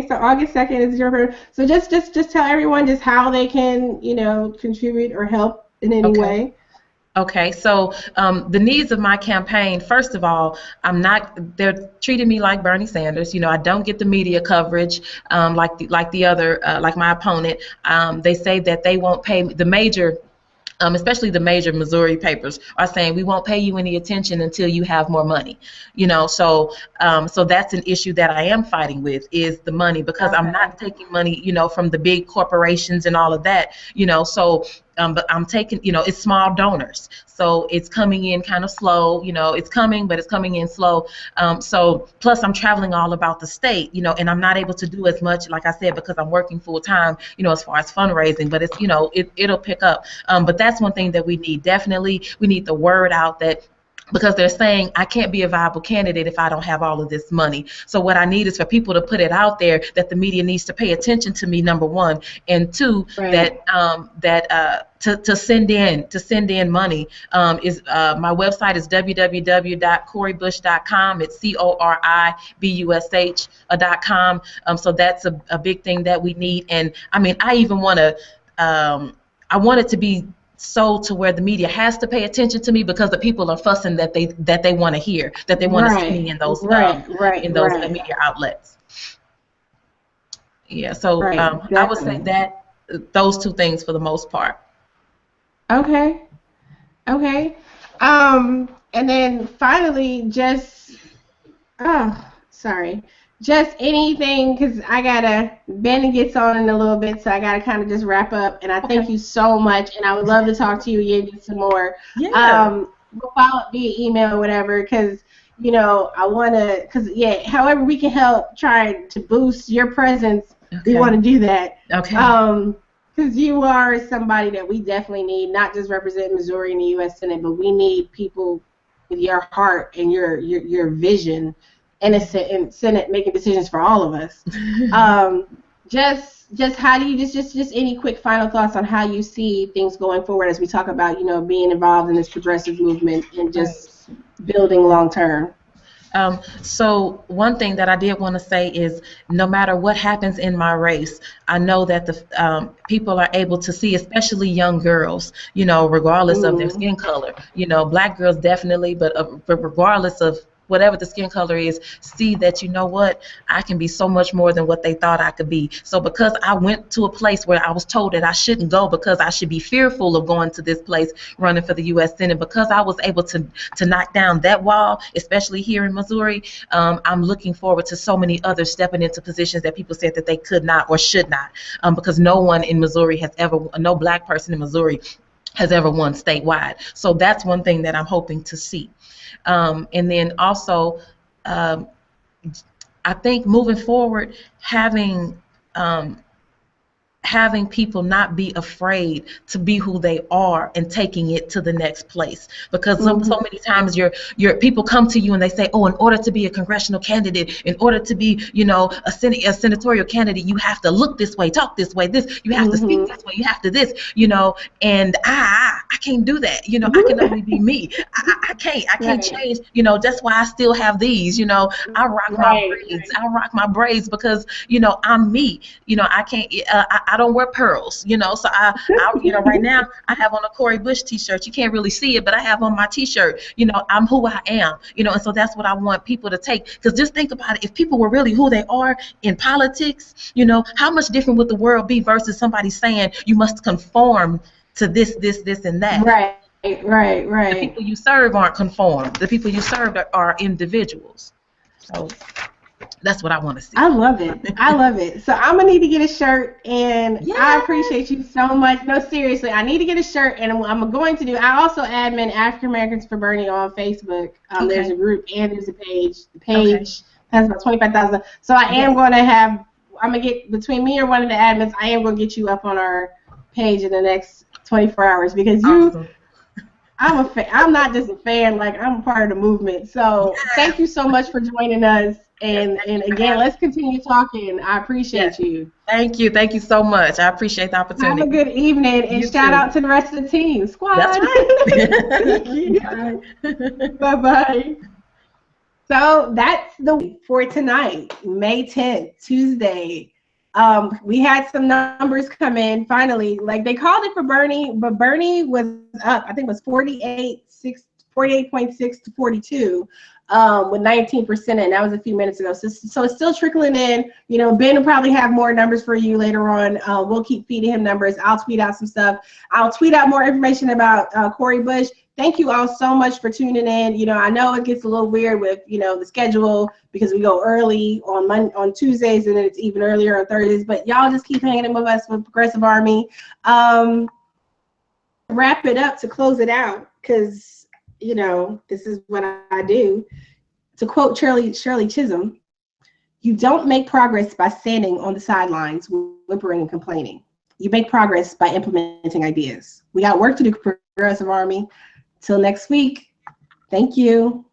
So August 2nd is your. So just tell everyone just how they can contribute or help in any way. Okay, so the needs of my campaign, first of all, they're treating me like Bernie Sanders. I don't get the media coverage like my opponent. They say that they won't pay the major, especially the major Missouri papers are saying we won't pay you any attention until you have more money. So that's an issue that I am fighting with, is the money, because I'm not taking money, from the big corporations and all of that, but I'm taking, it's small donors. So it's coming in kind of slow, it's coming, but it's coming in slow. So plus I'm traveling all about the state, and I'm not able to do as much, like I said, because I'm working full time, as far as fundraising, but it's, it'll pick up. But that's one thing that we need. Definitely, we need the word out that, because they're saying I can't be a viable candidate if I don't have all of this money. So what I need is for people to put it out there that the media needs to pay attention to me, number one, and two, to send in money. My website is www.coribush.com. It's CORIBUSH.com. So that's a big thing that we need. And I mean, I even want to I want it to be so to where the media has to pay attention to me, because the people are fussing that they want to hear, that they want to see me in those media outlets. Yeah, so I would say that those two things for the most part. Okay. And then finally, just anything, because Ben gets on in a little bit, so I gotta kind of just wrap up. And I thank you so much, and I would love to talk to you again just some more. Yeah. We'll follow up via email or whatever, because I want to, however we can help try to boost your presence, we want to do that. Okay. Because you are somebody that we definitely need, not just represent Missouri in the U.S. Senate, but we need people with your heart and your vision in a Senate making decisions for all of us. Just how do you just any quick final thoughts on how you see things going forward as we talk about being involved in this progressive movement and just building long term? So one thing that I did want to say is, no matter what happens in my race, I know that the people are able to see, especially young girls, regardless of their skin color. Black girls definitely, but regardless of whatever the skin color is, see that, I can be so much more than what they thought I could be. So because I went to a place where I was told that I shouldn't go, because I should be fearful of going to this place running for the U.S. Senate, because I was able to knock down that wall, especially here in Missouri, I'm looking forward to so many others stepping into positions that people said that they could not or should not, because no one in Missouri no black person in Missouri has ever won statewide. So that's one thing that I'm hoping to see. And then also, I think moving forward, having people not be afraid to be who they are and taking it to the next place, because so many times your people come to you and they say, oh, in order to be a congressional candidate, in order to be a senatorial candidate, you have to look this way, talk this way, you have to speak this way, you have to this, and I can't do that. I can only be me. I can't change. That's why I still have these. I rock my braids. I rock my braids because I'm me. I can't. I don't wear pearls. So I right now I have on a Cori Bush T-shirt. You can't really see it, but I have on my T-shirt. I'm who I am. And so that's what I want people to take. Because just think about it. If people were really who they are in politics, how much different would the world be versus somebody saying you must conform to this, and that. Right. The people you serve aren't conformed. The people you serve are individuals. So That's what I want to see. I love it. I love it. So I'm gonna need to get a shirt, and Yes. I appreciate you so much. No, seriously, I need to get a shirt, and I'm going to do. I also admin African Americans for Bernie on Facebook. Okay. There's a group and there's a page. The Okay. page has about 25,000. So I am going to have. I'm gonna get between me or one of the admins. I am gonna get you up on our page in the next 24 hours because you. Awesome. I'm a fan. I'm not just a fan. Like, I'm a part of the movement. So thank you so much for joining us. And again, let's continue talking. I appreciate you. Thank you. Thank you so much. I appreciate the opportunity. Have a good evening, and shout out to the rest of the team. Squad. That's right. Thank you. Bye-bye. So that's the week for tonight, May 10th, Tuesday. We had some numbers come in finally. Like, they called it for Bernie, but Bernie was up. I think it was 48.6 to 42 with 19%, and that was a few minutes ago. So it's still trickling in. You know, Ben will probably have more numbers for you later on. We'll keep feeding him numbers. I'll tweet out some stuff. I'll tweet out more information about Cori Bush. Thank you all so much for tuning in. You know, I know it gets a little weird with, you know, the schedule because we go early on Tuesdays, and then it's even earlier on Thursdays. But y'all just keep hanging with us with Progressive Army. Wrap it up to close it out, because, you know, this is what I do. To quote Shirley Chisholm, you don't make progress by standing on the sidelines whimpering and complaining. You make progress by implementing ideas. We got work to do, Progressive Army. Till next week, thank you.